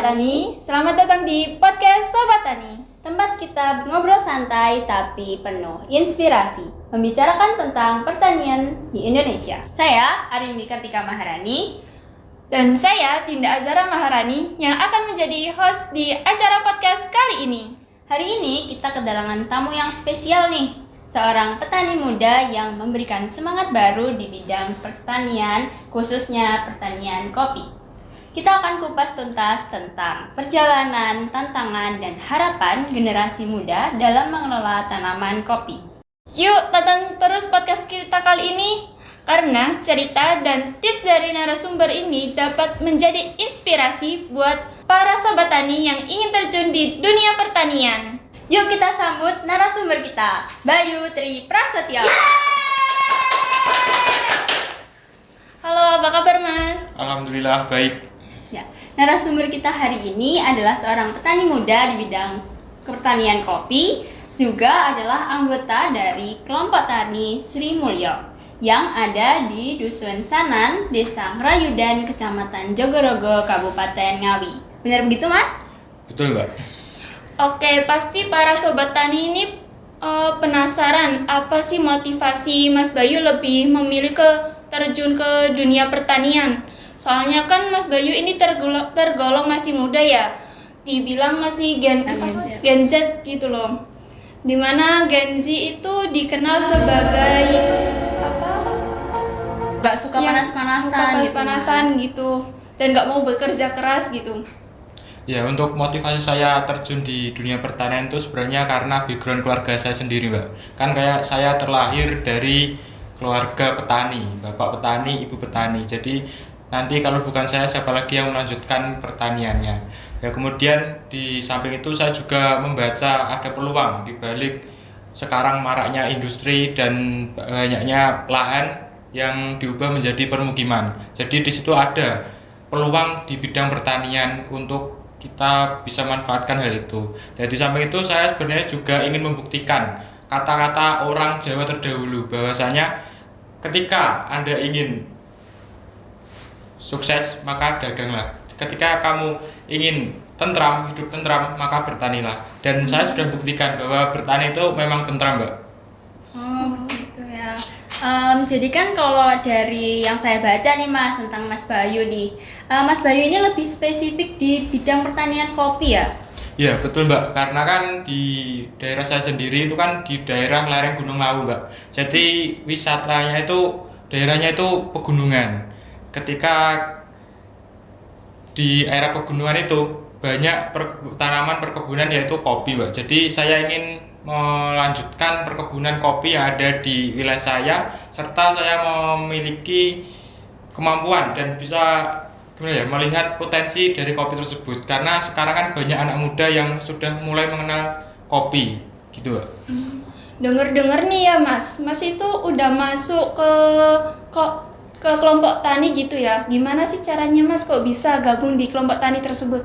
Tani, selamat datang di podcast Sobat Tani. Tempat kita ngobrol santai tapi penuh inspirasi, membicarakan tentang pertanian di Indonesia. Saya Arimbi Kartika Maharani. Dan saya Dinda Azara Maharani yang akan menjadi host di acara podcast kali ini. Hari ini kita kedatangan tamu yang spesial nih, seorang petani muda yang memberikan semangat baru di bidang pertanian, khususnya pertanian kopi. Kita akan kupas tuntas tentang perjalanan, tantangan, dan harapan generasi muda dalam mengelola tanaman kopi. Yuk tonton terus podcast kita kali ini, karena cerita dan tips dari narasumber ini dapat menjadi inspirasi buat para sobat tani yang ingin terjun di dunia pertanian. Yuk kita sambut narasumber kita, Bayu Tri Prasetyo. Halo, apa kabar Mas? Alhamdulillah baik. Ya, narasumber kita hari ini adalah seorang petani muda di bidang pertanian kopi, juga adalah anggota dari kelompok tani Sri Mulyo yang ada di Dusun Sanan, Desa Ngrayudan, Kecamatan Jogorogo, Kabupaten Ngawi. Benar begitu, Mas? Betul, Mbak. Oke, pasti para sobat tani ini penasaran apa sih motivasi Mas Bayu lebih memilih terjun ke dunia pertanian. Soalnya kan Mas Bayu ini tergolong masih muda ya, dibilang masih Gen Z gitu loh. Dimana Gen Z itu dikenal sebagai Gak suka panas-panasan gitu, dan gak mau bekerja keras gitu. Ya, untuk motivasi saya terjun di dunia pertanian itu sebenarnya karena background keluarga saya sendiri, Mbak. Kan kayak saya terlahir dari keluarga petani, bapak petani, ibu petani. Jadi nanti kalau bukan saya, siapa lagi yang melanjutkan pertaniannya. Ya, kemudian di samping itu saya juga membaca ada peluang di balik sekarang maraknya industri dan banyaknya lahan yang diubah menjadi permukiman. Jadi di situ ada peluang di bidang pertanian untuk kita bisa manfaatkan hal itu. Dan di samping itu saya sebenarnya juga ingin membuktikan kata-kata orang Jawa terdahulu bahwasanya ketika Anda ingin sukses maka daganglah. Ketika kamu ingin tentram, hidup tentram, maka bertanilah. Dan saya sudah buktikan bahwa bertani itu memang tentram, Mbak. Oh, gitu ya. Jadi kan kalau dari yang saya baca nih Mas tentang Mas Bayu nih, Mas Bayu ini lebih spesifik di bidang pertanian kopi ya? Ya betul, Mbak, karena kan di daerah saya sendiri itu kan di daerah lereng Gunung Lawu, Mbak. Jadi wisatanya itu daerahnya itu pegunungan. Ketika di era pegunungan itu banyak tanaman perkebunan yaitu kopi, Mbak. Jadi saya ingin melanjutkan perkebunan kopi yang ada di wilayah saya, serta saya memiliki kemampuan dan bisa melihat potensi dari kopi tersebut. Karena sekarang kan banyak anak muda yang sudah mulai mengenal kopi, gitu, Mbak. Dengar-dengar nih ya Mas itu udah masuk ke kelompok tani gitu ya. Gimana sih caranya Mas kok bisa gabung di kelompok tani tersebut?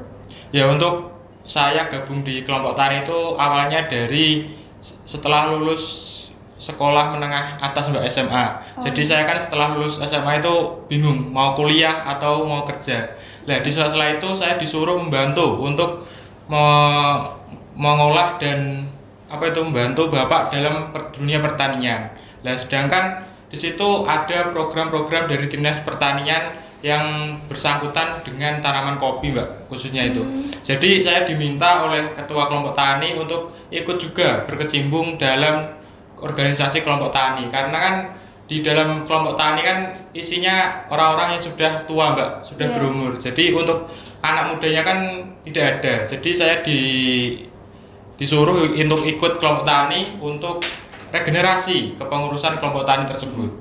Ya, untuk saya gabung di kelompok tani itu awalnya dari setelah lulus sekolah menengah atas, Mbak, SMA. Jadi saya kan setelah lulus SMA itu bingung mau kuliah atau mau kerja. Nah, di sela-sela itu saya disuruh membantu untuk mengolah dan membantu Bapak dalam dunia pertanian. Nah, sedangkan di situ ada program-program dari Dinas Pertanian yang bersangkutan dengan tanaman kopi, Mbak, khususnya itu. Jadi saya diminta oleh ketua kelompok tani untuk ikut juga berkecimpung dalam organisasi kelompok tani, karena kan di dalam kelompok tani kan isinya orang-orang yang sudah tua, Mbak, sudah berumur. Jadi untuk anak mudanya kan tidak ada. Jadi saya disuruh untuk ikut kelompok tani untuk regenerasi kepengurusan kelompok tani tersebut.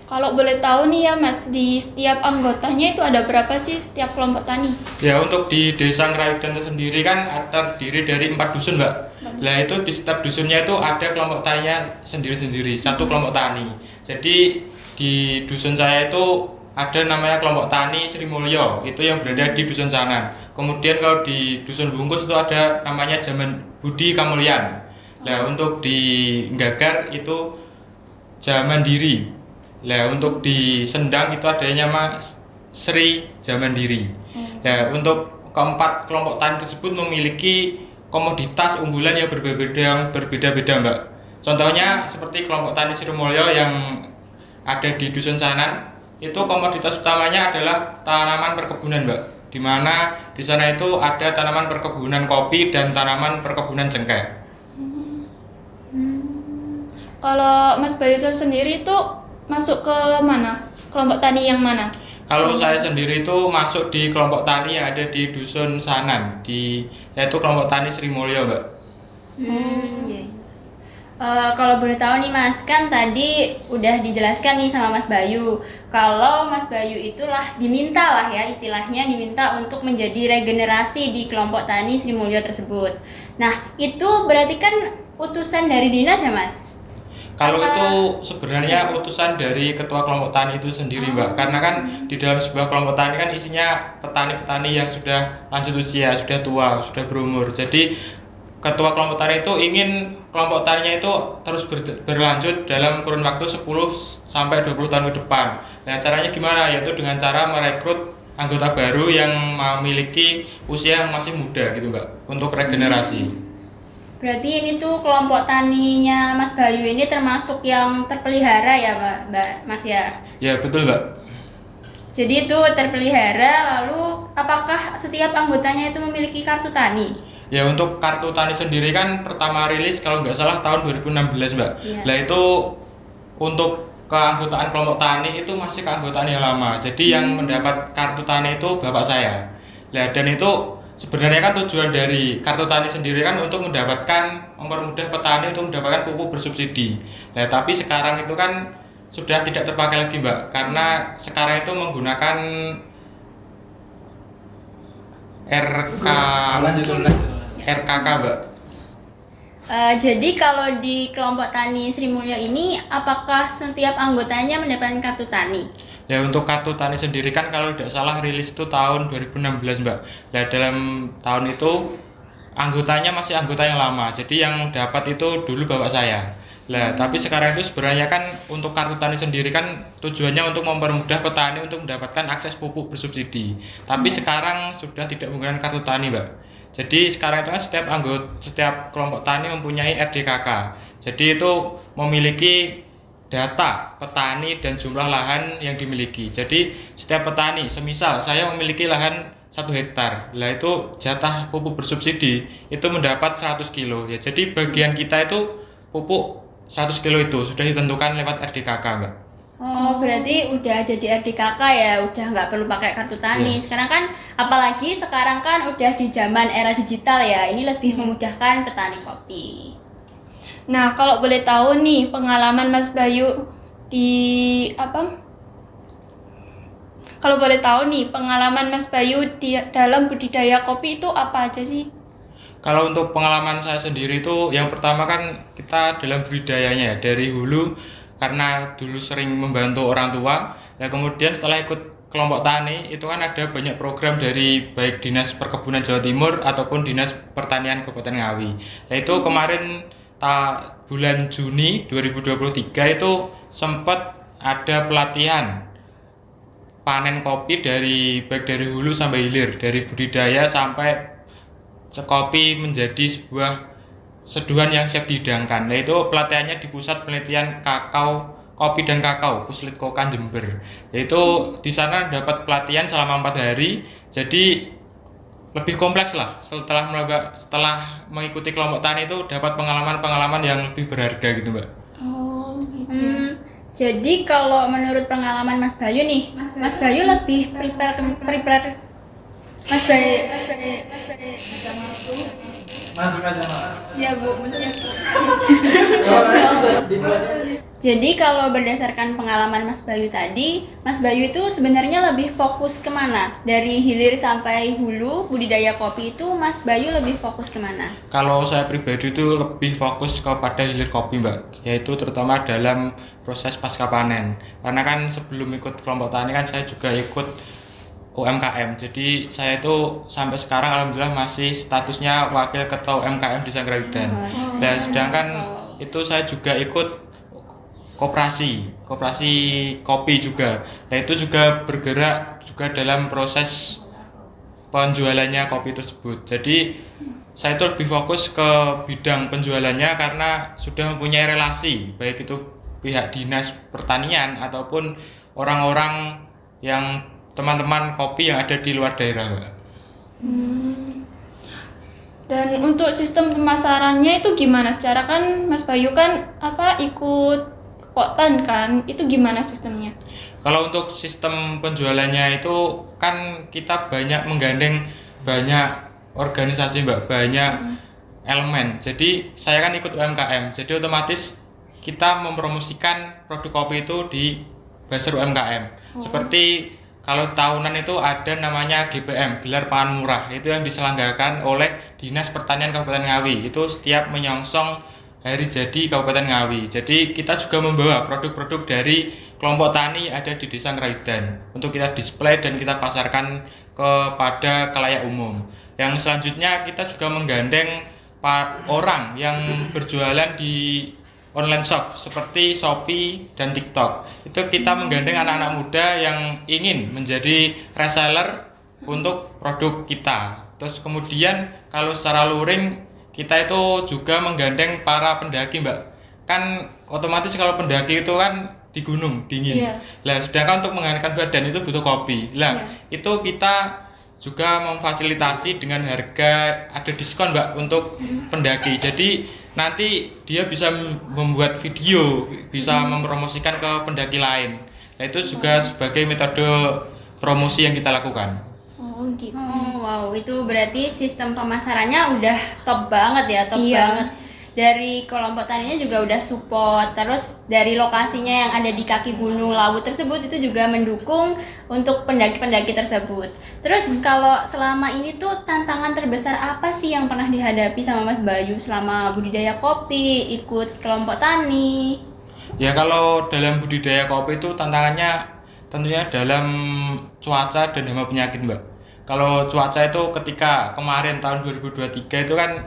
Kalau boleh tahu nih ya Mas, di setiap anggotanya itu ada berapa sih setiap kelompok tani? Ya, untuk di Desa Ngrayudan sendiri kan terdiri dari 4 dusun, Mbak. Nah, itu di setiap dusunnya itu ada kelompok taninya sendiri-sendiri, satu kelompok tani. Jadi di dusun saya itu ada namanya kelompok tani Sri Mulyo, itu yang berada di Dusun Sanan. Kemudian kalau di Dusun Bungkus itu ada namanya Zaman Budi Kamulyan. Nah, untuk di Nggagar itu Zaman Diri. Nah, untuk di Sendang itu adanya nama Sri Zaman Diri. Nah, untuk keempat kelompok tani tersebut memiliki komoditas unggulan yang berbeda-beda Mbak. Contohnya seperti kelompok tani Srimulyo yang ada di Dusun Sanan, itu komoditas utamanya adalah tanaman perkebunan Mbak, di mana di sana itu ada tanaman perkebunan kopi dan tanaman perkebunan cengkeh. Kalau Mas Bayu itu sendiri itu masuk ke mana? Kelompok tani yang mana? Kalau saya sendiri itu masuk di kelompok tani yang ada di Dusun Sanan, yaitu kelompok tani Srimulyo Mbak. Iya. Kalau boleh tahu nih Mas, kan tadi udah dijelaskan nih sama Mas Bayu kalau Mas Bayu itulah diminta lah ya, istilahnya diminta untuk menjadi regenerasi di kelompok tani Srimulyo tersebut. Nah, itu berarti kan utusan dari dinas ya Mas? Kalau itu sebenarnya utusan dari ketua kelompok tani itu sendiri Mbak, karena kan di dalam sebuah kelompok tani kan isinya petani-petani yang sudah lanjut usia, sudah tua, sudah berumur. Jadi ketua kelompok tani itu ingin kelompok taninya itu terus berlanjut dalam kurun waktu 10 sampai 20 tahun ke depan. Nah, caranya gimana? Yaitu dengan cara merekrut anggota baru yang memiliki usia yang masih muda gitu Mbak, untuk regenerasi. Berarti ini tuh kelompok taninya Mas Bayu ini termasuk yang terpelihara ya Mbak Mas ya? Ya betul Mbak. Jadi itu terpelihara, lalu apakah setiap anggotanya itu memiliki kartu tani? Ya untuk kartu tani sendiri kan pertama rilis kalau nggak salah tahun 2016 Mbak. Iya. Lah itu untuk keanggotaan kelompok tani itu masih keanggotaan yang lama. Jadi yang mendapat kartu tani itu bapak saya. Lah dan itu sebenarnya kan tujuan dari kartu tani sendiri kan untuk mempermudah petani untuk mendapatkan pupuk bersubsidi. Nah, tapi sekarang itu kan sudah tidak terpakai lagi Mbak, karena sekarang itu menggunakan RKK Mbak. Jadi kalau di kelompok tani Srimulyo ini, apakah setiap anggotanya mendapatkan kartu tani? Ya untuk kartu tani sendiri kan kalau tidak salah rilis itu tahun 2016 Mbak. Nah dalam tahun itu anggotanya masih anggota yang lama, jadi yang dapat itu dulu bapak saya. Nah tapi sekarang itu sebenarnya kan untuk kartu tani sendiri kan tujuannya untuk mempermudah petani untuk mendapatkan akses pupuk bersubsidi. Tapi sekarang sudah tidak menggunakan kartu tani Mbak. Jadi sekarang itu kan setiap kelompok tani mempunyai RDKK. Jadi itu memiliki data petani dan jumlah lahan yang dimiliki. Jadi setiap petani, semisal saya memiliki lahan 1 hektar, lah itu jatah pupuk bersubsidi itu mendapat 100 kilo. Ya, jadi bagian kita itu pupuk 100 kilo itu sudah ditentukan lewat RDKK Mbak. Oh, berarti udah jadi RDKK ya, udah nggak perlu pakai kartu tani. Iya. Sekarang kan, apalagi sekarang kan udah di zaman era digital ya, ini lebih memudahkan petani kopi. Nah, kalau boleh tahu nih pengalaman Mas Bayu di Kalau boleh tahu nih pengalaman Mas Bayu dalam budidaya kopi itu apa aja sih? Kalau untuk pengalaman saya sendiri itu yang pertama kan kita dalam budidayanya ya, dari hulu karena dulu sering membantu orang tua. Ya kemudian setelah ikut kelompok tani itu kan ada banyak program dari baik Dinas Perkebunan Jawa Timur ataupun Dinas Pertanian Kabupaten Ngawi. Nah itu kemarin bulan Juni 2023 itu sempat ada pelatihan panen kopi baik dari hulu sampai hilir, dari budidaya sampai kopi menjadi sebuah seduhan yang siap dihidangkan. Nah itu pelatihannya di Pusat Penelitian Kopi dan Kakao Puslitkokan Jember. Yaitu di sana dapat pelatihan selama 4 hari. Jadi lebih kompleks lah. Setelah mengikuti kelompok tani itu dapat pengalaman-pengalaman yang lebih berharga gitu Mbak. Oh, gitu. Jadi kalau menurut pengalaman Mas Bayu nih, Mas Bayu lebih prepare Mas Bayu. Ya Bu, Jadi kalau berdasarkan pengalaman Mas Bayu tadi, Mas Bayu itu sebenarnya lebih fokus kemana? Dari hilir sampai hulu, budidaya kopi itu Mas Bayu lebih fokus kemana? Kalau saya pribadi itu lebih fokus kepada hilir kopi Mbak, yaitu terutama dalam proses pasca panen. Karena kan sebelum ikut kelompok tani kan saya juga ikut UMKM. Jadi saya itu sampai sekarang alhamdulillah masih statusnya wakil ketua UMKM di Sanggrawidan. Dan sedangkan itu saya juga ikut koperasi kopi juga. Nah itu juga bergerak juga dalam proses penjualannya kopi tersebut. Jadi saya itu lebih fokus ke bidang penjualannya karena sudah mempunyai relasi, baik itu pihak dinas pertanian ataupun orang-orang yang teman-teman kopi yang ada di luar daerah, Mbak. Dan untuk sistem pemasarannya itu gimana? Secara kan Mas Bayu kan ikut Poktan kan? Itu gimana sistemnya? Kalau untuk sistem penjualannya itu kan kita banyak menggandeng banyak organisasi, Mbak, banyak elemen. Jadi saya kan ikut UMKM, jadi otomatis kita mempromosikan produk kopi itu di bazar UMKM. Seperti kalau tahunan itu ada namanya GPM, Gelar Pangan Murah. Itu yang diselenggarakan oleh Dinas Pertanian Kabupaten Ngawi. Itu setiap menyongsong hari jadi Kabupaten Ngawi. Jadi kita juga membawa produk-produk dari kelompok tani ada di Desa Ngraidan untuk kita display dan kita pasarkan kepada khalayak umum. Yang selanjutnya kita juga menggandeng orang yang berjualan di online shop seperti Shopee dan TikTok. Itu kita menggandeng anak-anak muda yang ingin menjadi reseller untuk produk kita. Terus kemudian kalau secara luring kita itu juga menggandeng para pendaki, Mbak. Kan otomatis kalau pendaki itu kan di gunung dingin. Lah sedangkan untuk menghangatkan badan itu butuh kopi. Lah itu kita juga memfasilitasi dengan harga ada diskon, Mbak, untuk pendaki. Jadi nanti dia bisa membuat video, bisa mempromosikan ke pendaki lain. Nah itu juga sebagai metode promosi yang kita lakukan. Oh gitu. Oh, wow, itu berarti sistem pemasarannya udah top banget ya, top Iya. banget. Dari kelompok taninya juga udah support, terus dari lokasinya yang ada di kaki Gunung Lawu tersebut itu juga mendukung untuk pendaki-pendaki tersebut. Terus kalau selama ini tuh tantangan terbesar apa sih yang pernah dihadapi sama Mas Bayu selama budidaya kopi, ikut kelompok tani? Ya kalau dalam budidaya kopi itu tantangannya tentunya dalam cuaca dan hama penyakit, Mbak. Kalau cuaca itu ketika kemarin tahun 2023 itu kan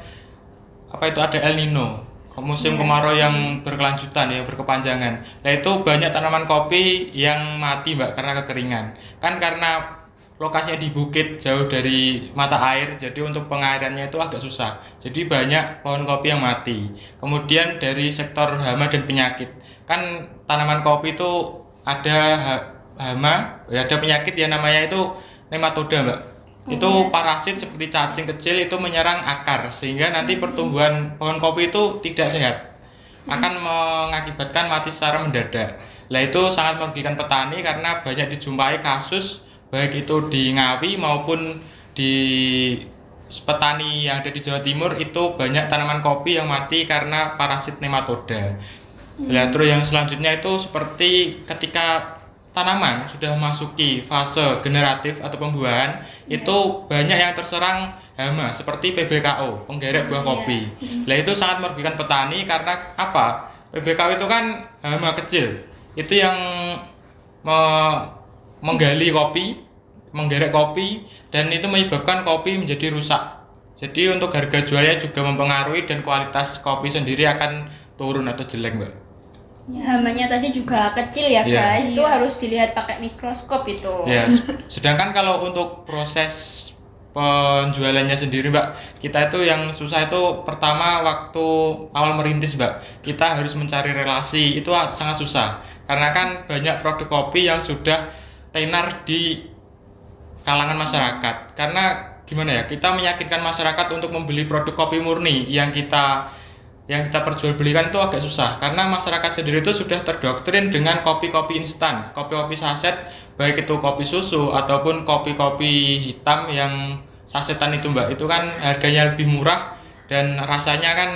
itu ada El Nino, musim kemarau yang berkelanjutan, yang berkepanjangan. Nah itu banyak tanaman kopi yang mati, Mbak, karena kekeringan. Kan karena lokasinya di bukit jauh dari mata air, jadi untuk pengairannya itu agak susah. Jadi banyak pohon kopi yang mati. Kemudian dari sektor hama dan penyakit, kan tanaman kopi itu ada hama, ya ada penyakit yang namanya itu nematoda, Mbak. Itu parasit seperti cacing kecil itu menyerang akar sehingga nanti pertumbuhan pohon kopi itu tidak sehat, akan mengakibatkan mati secara mendadak. Nah itu sangat merugikan petani karena banyak dijumpai kasus baik itu di Ngawi maupun di petani yang ada di Jawa Timur itu banyak tanaman kopi yang mati karena parasit nematoda. Nah terus yang selanjutnya itu seperti ketika tanaman sudah memasuki fase generatif atau pembuahan, itu banyak yang terserang hama seperti PBKO, penggerek buah kopi. Nah itu sangat merugikan petani karena apa? PBKO itu kan hama kecil, itu yang menggali kopi, menggerek kopi, dan itu menyebabkan kopi menjadi rusak. Jadi untuk harga jualnya juga mempengaruhi dan kualitas kopi sendiri akan turun atau jelek, Mbak. Hamanya tadi juga kecil ya, guys. Itu harus dilihat pakai mikroskop itu. Ya, sedangkan kalau untuk proses penjualannya sendiri, Mbak, kita itu yang susah itu pertama waktu awal merintis, Mbak. Kita harus mencari relasi, itu sangat susah. Karena kan banyak produk kopi yang sudah tenar di kalangan masyarakat. Karena gimana ya, kita meyakinkan masyarakat untuk membeli produk kopi murni yang kita perjualbelikan itu agak susah karena masyarakat sendiri itu sudah terdoktrin dengan kopi-kopi instan, kopi-kopi saset, baik itu kopi susu ataupun kopi-kopi hitam yang sasetan itu, Mbak. Itu kan harganya lebih murah dan rasanya kan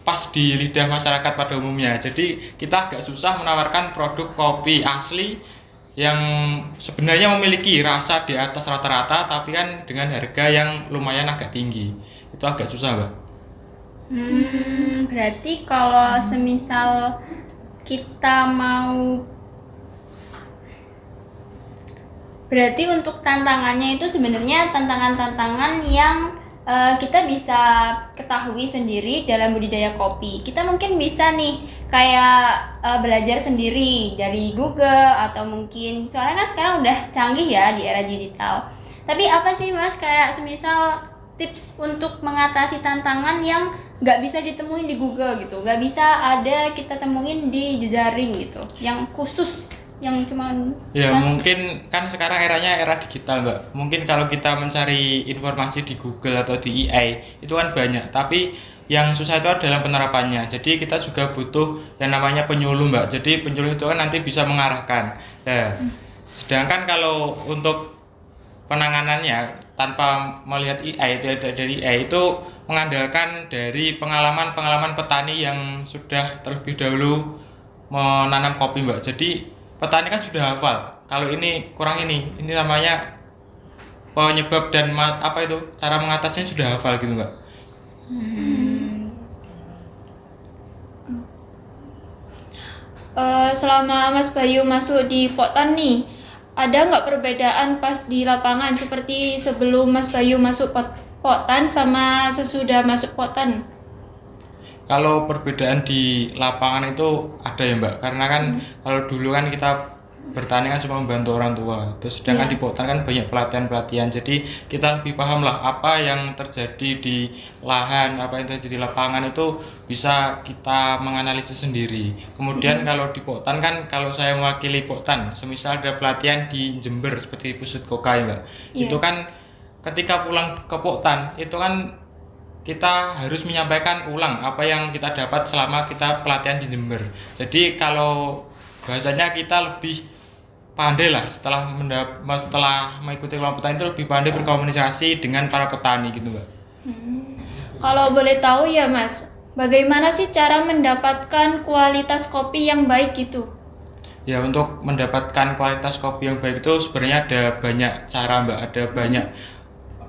pas di lidah masyarakat pada umumnya. Jadi kita agak susah menawarkan produk kopi asli yang sebenarnya memiliki rasa di atas rata-rata tapi kan dengan harga yang lumayan agak tinggi. Itu agak susah, Mbak. Berarti kalau semisal kita mau, berarti untuk tantangannya itu sebenarnya tantangan-tantangan yang kita bisa ketahui sendiri dalam budidaya kopi. Kita mungkin bisa nih kayak belajar sendiri dari Google atau mungkin soalnya kan sekarang udah canggih ya di era digital. Tapi apa sih Mas kayak semisal tips untuk mengatasi tantangan yang nggak bisa ditemuin di Google gitu, nggak bisa ada kita temuin di jejaring gitu, yang khusus, yang cuman Ya Mas- mungkin kan sekarang eranya era digital Mbak. Mungkin kalau kita mencari informasi di Google atau di AI itu kan banyak, tapi yang susah itu adalah penerapannya. Jadi kita juga butuh yang namanya penyuluh Mbak. Jadi penyuluh itu kan nanti bisa mengarahkan. Nah, sedangkan kalau untuk penanganannya tanpa melihat AI, dari AI itu mengandalkan dari pengalaman-pengalaman petani yang sudah terlebih dahulu menanam kopi Mbak. Jadi petani kan sudah hafal kalau ini kurang ini namanya penyebab dan apa itu cara mengatasinya sudah hafal gitu Mbak. Selama Mas Bayu masuk di Poktan nih, ada nggak perbedaan pas di lapangan seperti sebelum Mas Bayu masuk Poktan sama sesudah masuk Poktan? Kalau perbedaan di lapangan itu ada ya Mbak, karena kan kalau dulu kan kita bertani kan cuma membantu orang tua, terus sedangkan di Poktan kan banyak pelatihan-pelatihan, jadi kita lebih paham lah apa yang terjadi di lahan, apa yang terjadi di lapangan itu bisa kita menganalisis sendiri. Kemudian kalau di Poktan kan, kalau saya mewakili Poktan, semisal ada pelatihan di Jember seperti Pusut Kokai Mbak, itu kan ketika pulang ke Poktan itu kan kita harus menyampaikan ulang apa yang kita dapat selama kita pelatihan di Jember. Jadi kalau bahasanya kita lebih pandai lah setelah mengikuti kelompok petani itu lebih pandai berkomunikasi dengan para petani gitu Mbak. Kalau boleh tahu ya Mas, bagaimana sih cara mendapatkan kualitas kopi yang baik gitu? Ya untuk mendapatkan kualitas kopi yang baik itu sebenarnya ada banyak cara Mbak, ada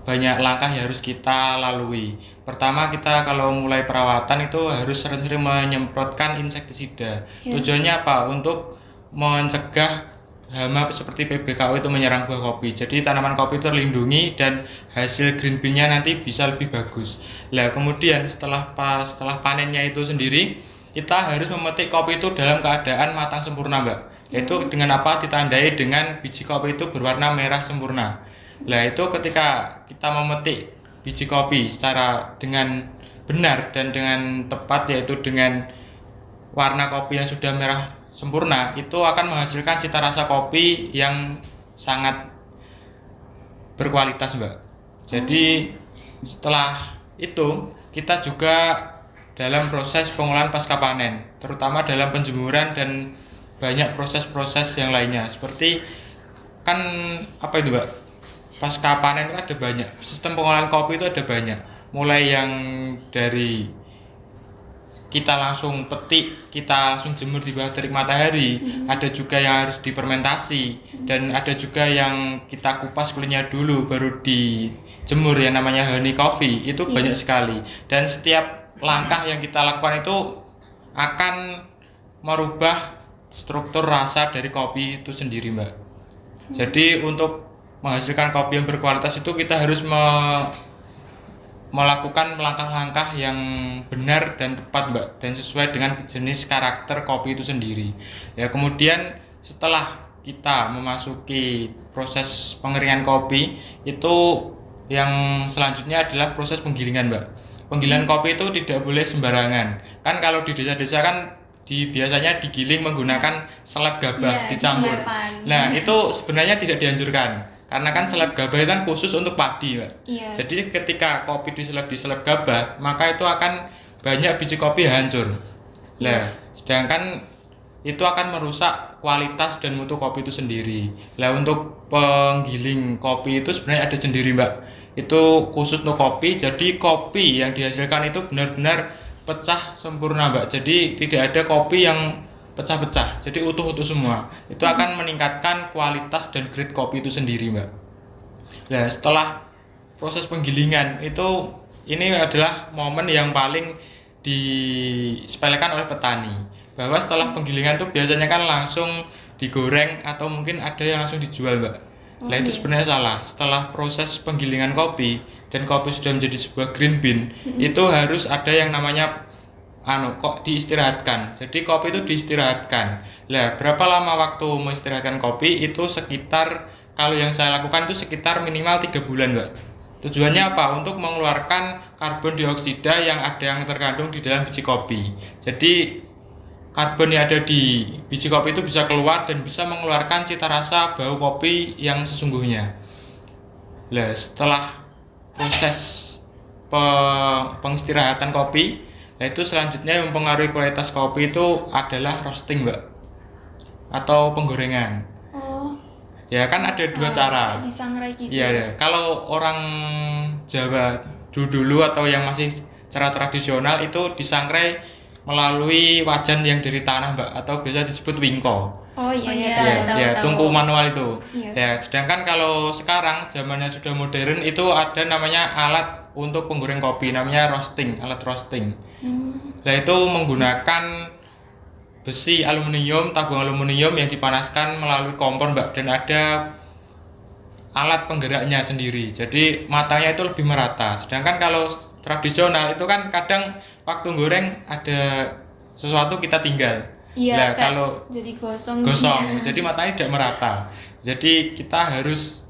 banyak langkah yang harus kita lalui. Pertama kita kalau mulai perawatan itu harus sering-sering menyemprotkan insektisida. Tujuannya apa? Untuk mencegah hama seperti PBKO itu menyerang buah kopi. Jadi tanaman kopi itu terlindungi dan hasil green bean-nya nanti bisa lebih bagus. Nah, kemudian setelah panennya itu sendiri, kita harus memetik kopi itu dalam keadaan matang sempurna, Mbak. Yaitu dengan apa? Ditandai dengan biji kopi itu berwarna merah sempurna. Nah, itu ketika kita memetik biji kopi secara dengan benar dan dengan tepat, yaitu dengan warna kopi yang sudah merah sempurna, itu akan menghasilkan cita rasa kopi yang sangat berkualitas Mbak. Jadi setelah itu kita juga dalam proses pengolahan pasca panen, terutama dalam penjemuran dan banyak proses-proses yang lainnya. Seperti kan apa itu Mbak, pasca panen itu ada banyak sistem pengolahan kopi, itu ada banyak, mulai yang dari kita langsung petik, kita langsung jemur di bawah terik matahari, ada juga yang harus difermentasi, dan ada juga yang kita kupas kulitnya dulu baru dijemur yang namanya honey coffee. Itu banyak sekali, dan setiap langkah yang kita lakukan itu akan merubah struktur rasa dari kopi itu sendiri Mbak. Jadi untuk menghasilkan kopi yang berkualitas itu kita harus melakukan langkah-langkah yang benar dan tepat Mbak, dan sesuai dengan jenis karakter kopi itu sendiri. Ya, kemudian setelah kita memasuki proses pengeringan kopi, itu yang selanjutnya adalah proses penggilingan Mbak. Penggilingan kopi itu tidak boleh sembarangan. Kan kalau di desa-desa kan biasanya digiling menggunakan seleb gabah dicampur. Nah, itu sebenarnya tidak dianjurkan. Karena kan seleb gabah itu kan khusus untuk padi, Mbak. Jadi ketika kopi di seleb gabah, maka itu akan banyak biji kopi hancur. Nah, sedangkan itu akan merusak kualitas dan mutu kopi itu sendiri. Nah, untuk penggiling kopi itu sebenarnya ada sendiri, Mbak. Itu khusus untuk kopi. Jadi kopi yang dihasilkan itu benar-benar pecah sempurna, Mbak. Jadi tidak ada kopi yang pecah-pecah, jadi utuh-utuh semua. Itu akan meningkatkan kualitas dan grade kopi itu sendiri Mbak. Nah, setelah proses penggilingan itu, ini adalah momen yang paling disepelekan oleh petani, bahwa setelah penggilingan itu biasanya kan langsung digoreng atau mungkin ada yang langsung dijual Mbak. Nah, itu sebenarnya salah. Setelah proses penggilingan kopi dan kopi sudah menjadi sebuah green bean, itu harus ada yang namanya kok diistirahatkan. Jadi kopi itu diistirahatkan. Lah, berapa lama waktu mengistirahatkan kopi? Itu sekitar kalau yang saya lakukan itu sekitar minimal 3 bulan, Mbak. Tujuannya apa? Untuk mengeluarkan karbon dioksida yang terkandung di dalam biji kopi. Jadi karbon yang ada di biji kopi itu bisa keluar dan bisa mengeluarkan cita rasa bau kopi yang sesungguhnya. Nah, setelah proses pengistirahatan kopi, nah itu selanjutnya yang mempengaruhi kualitas kopi itu adalah roasting, Mbak, atau penggorengan. Oh, Ya kan ada dua cara. kayak disangrai gitu. Iya, ya. Kalau orang Jawa dulu atau yang masih cara tradisional itu disangrai melalui wajan yang dari tanah, Mbak, atau biasa disebut wingko. Oh iya, Oh, iya. tahu. Tahu. Tungku manual itu. Iya. Ya, sedangkan kalau sekarang zamannya sudah modern itu ada namanya alat untuk penggoreng kopi, namanya roasting, alat roasting. Nah, itu menggunakan besi aluminium, tabung aluminium yang dipanaskan melalui kompor, Mbak, dan ada alat penggeraknya sendiri. Jadi matanya itu lebih merata. Sedangkan kalau tradisional itu kan kadang waktu goreng ada sesuatu kita tinggal. Iya, Nah, kayak kalau jadi gosong. gosong, jadi matanya tidak merata. Jadi kita harus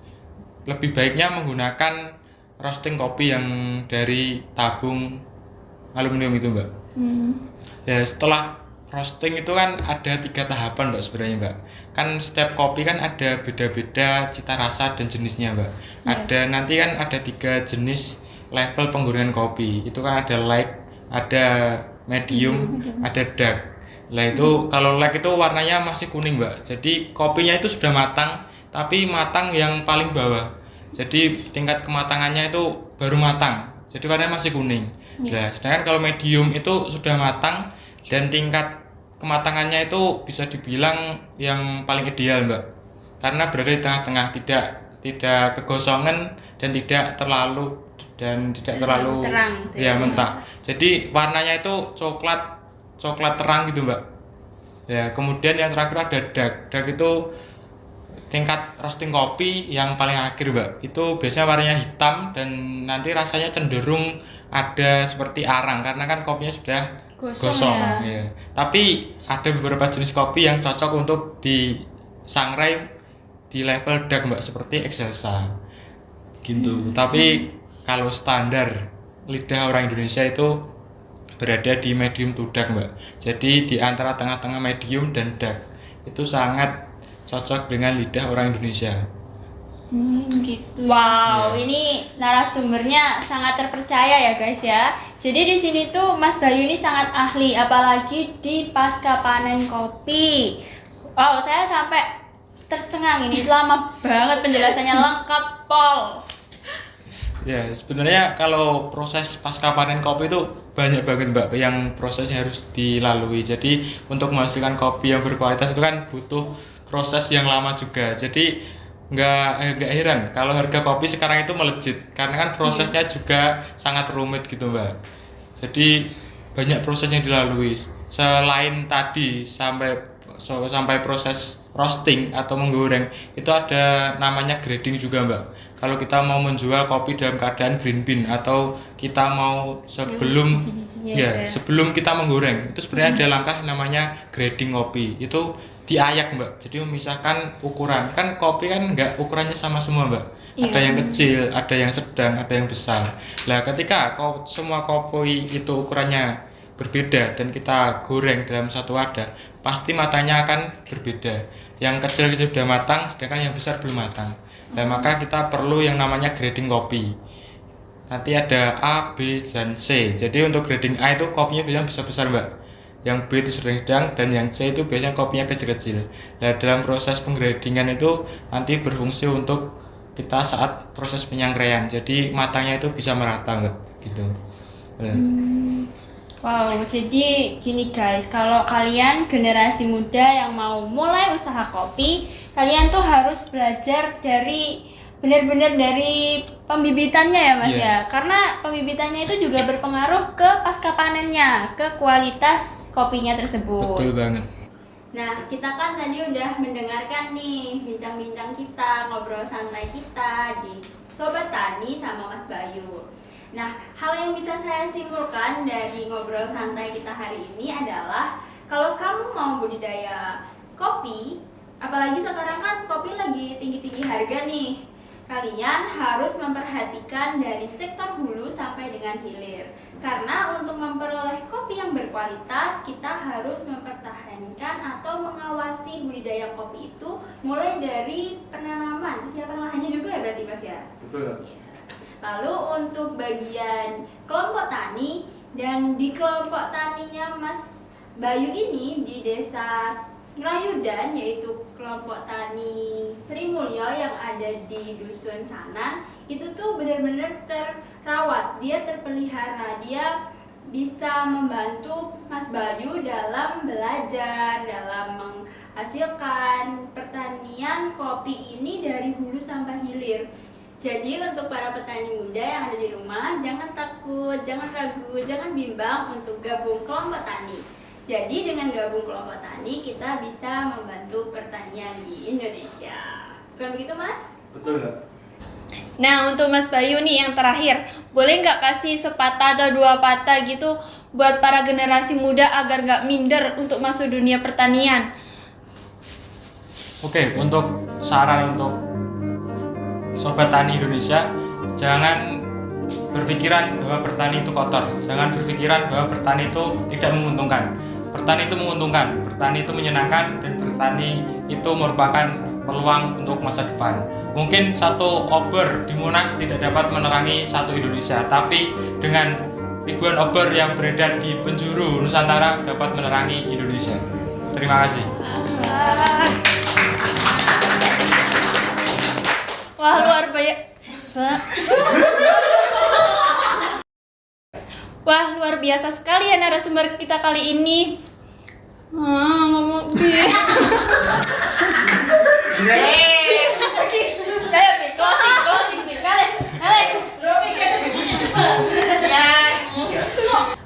lebih baiknya menggunakan roasting kopi yang dari tabung aluminium itu, Mbak. Ya, setelah roasting itu kan ada 3 tahapan, Mbak, sebenarnya, Mbak. Kan setiap kopi kan ada beda-beda cita rasa dan jenisnya, Mbak. Ada nanti kan ada 3 jenis level penggorengan kopi. Itu kan ada light, ada medium, ada dark. Nah, itu kalau light itu warnanya masih kuning, Mbak. Jadi kopinya itu sudah matang, tapi matang yang paling bawah. Jadi tingkat kematangannya itu baru matang. Jadi warnanya masih kuning. Nah, sedangkan kalau medium itu sudah matang dan tingkat kematangannya itu bisa dibilang yang paling ideal, Mbak. Karena berada di tengah-tengah, tidak kegosongan dan tidak terlalu terang gitu ya mentah. Jadi warnanya itu coklat terang gitu, Mbak. Ya, kemudian yang terakhir ada dark. Dark itu tingkat roasting kopi yang paling akhir, Mbak. Itu biasanya warnanya hitam dan nanti rasanya cenderung ada seperti arang karena kan kopinya sudah gosong. Ya. Tapi ada beberapa jenis kopi yang cocok untuk disangrai di level dark, Mbak, seperti Excelsa gitu. Tapi kalau standar lidah orang Indonesia itu berada di medium to dark, Mbak. Jadi di antara tengah-tengah medium dan dark itu sangat cocok dengan lidah orang Indonesia. Gitu. Wow, Iya. ini narasumbernya sangat terpercaya ya guys ya. Jadi di sini tuh Mas Bayu ini sangat ahli, apalagi di pasca panen kopi. Wow, saya sampai tercengang ini, lama banget penjelasannya, lengkap pol. Ya, sebenarnya kalau proses pasca panen kopi itu banyak banget, Mbak, yang prosesnya harus dilalui. Jadi untuk menghasilkan kopi yang berkualitas itu kan butuh proses yang lama juga. Jadi nggak heran kalau harga kopi sekarang itu melejit karena kan prosesnya juga sangat rumit gitu, Mbak. Jadi banyak proses yang dilalui. Selain tadi sampai proses roasting atau menggoreng itu ada namanya grading juga, Mbak. Kalau kita mau menjual kopi dalam keadaan green bean atau kita mau sebelum sebelum kita menggoreng itu sebenarnya ada langkah namanya grading kopi. Itu diayak, Mbak. Jadi memisahkan ukuran. Kan kopi kan enggak ukurannya sama semua, Mbak. Ada yang kecil, ada yang sedang, ada yang besar. Nah, ketika semua kopi itu ukurannya berbeda dan kita goreng dalam satu wadah, pasti matanya akan berbeda. Yang kecil sudah matang, sedangkan yang besar belum matang. Nah, maka kita perlu yang namanya grading kopi. Nanti ada A, B, dan C. Jadi untuk grading A itu kopinya biasanya besar-besar, Mbak. Yang B itu sedang-sedang dan yang C itu biasanya kopinya kecil-kecil. Nah, dalam proses penggradingan itu nanti berfungsi untuk kita saat proses penyangkraian. Jadi matangnya itu bisa merata, Mbak. Gitu. Nah. Wow, jadi gini guys, kalau kalian generasi muda yang mau mulai usaha kopi, kalian tuh harus belajar dari benar-benar dari pembibitannya ya Mas ya. Karena pembibitannya itu juga berpengaruh ke pasca panennya, ke kualitas kopinya tersebut. Betul banget. Nah, kita kan tadi udah mendengarkan nih bincang-bincang kita, ngobrol santai kita di Sobat Tani sama Mas Bayu. Nah, hal yang bisa saya simpulkan dari ngobrol santai kita hari ini adalah kalau kamu mau budidaya kopi, Apalagi sekarang kan kopi lagi tinggi-tinggi harga nih. Kalian harus memperhatikan dari sektor hulu sampai dengan hilir. Karena untuk memperoleh kopi yang berkualitas, kita harus mempertahankan atau mengawasi budidaya kopi itu mulai dari penanaman, persiapan lahannya juga ya berarti Mas ya? Betul. Lalu untuk bagian kelompok tani, dan di kelompok taninya Mas Bayu ini di desa Ngrayudan, yaitu kelompok tani Sri Mulyo yang ada di Dusun Sanan, itu tuh benar-benar terawat, dia terpelihara, dia bisa membantu Mas Bayu dalam belajar, dalam menghasilkan pertanian kopi ini dari hulu sampai hilir. Jadi untuk para petani muda yang ada di rumah, jangan takut, jangan ragu, jangan bimbang untuk gabung kelompok tani. Jadi dengan gabung kelompok tani, kita bisa membantu pertanian di Indonesia. Bukan begitu, Mas? Betul nggak? Nah, untuk Mas Bayu nih yang terakhir, boleh nggak kasih sepatah atau dua patah gitu buat para generasi muda agar nggak minder untuk masuk dunia pertanian? Oke, untuk saran untuk Sobat Tani Indonesia, jangan berpikiran bahwa bertani itu kotor. Jangan berpikiran bahwa bertani itu tidak menguntungkan. Bertani itu menguntungkan, bertani itu menyenangkan, dan bertani itu merupakan peluang untuk masa depan. Mungkin satu obor di Monas tidak dapat menerangi satu Indonesia, tapi dengan ribuan obor yang beredar di penjuru Nusantara dapat menerangi Indonesia. Terima kasih. Wah, luar biasa. Wah, luar biasa sekali ya narasumber kita kali ini. Ngomong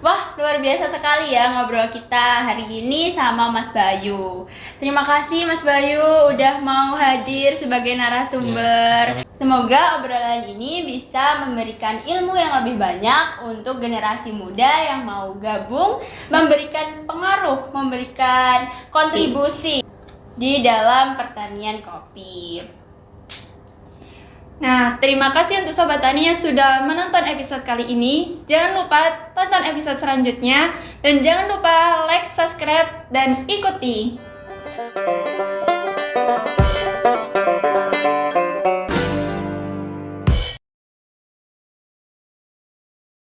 Wah, luar biasa sekali ya ngobrol kita hari ini sama Mas Bayu. Terima kasih Mas Bayu udah mau hadir sebagai narasumber. Semoga obrolan ini bisa memberikan ilmu yang lebih banyak untuk generasi muda yang mau gabung, memberikan pengaruh, memberikan kontribusi di dalam pertanian kopi. Nah, terima kasih untuk Sobat Tani yang sudah menonton episode kali ini. Jangan lupa tonton episode selanjutnya. Dan jangan lupa like, subscribe, dan ikuti.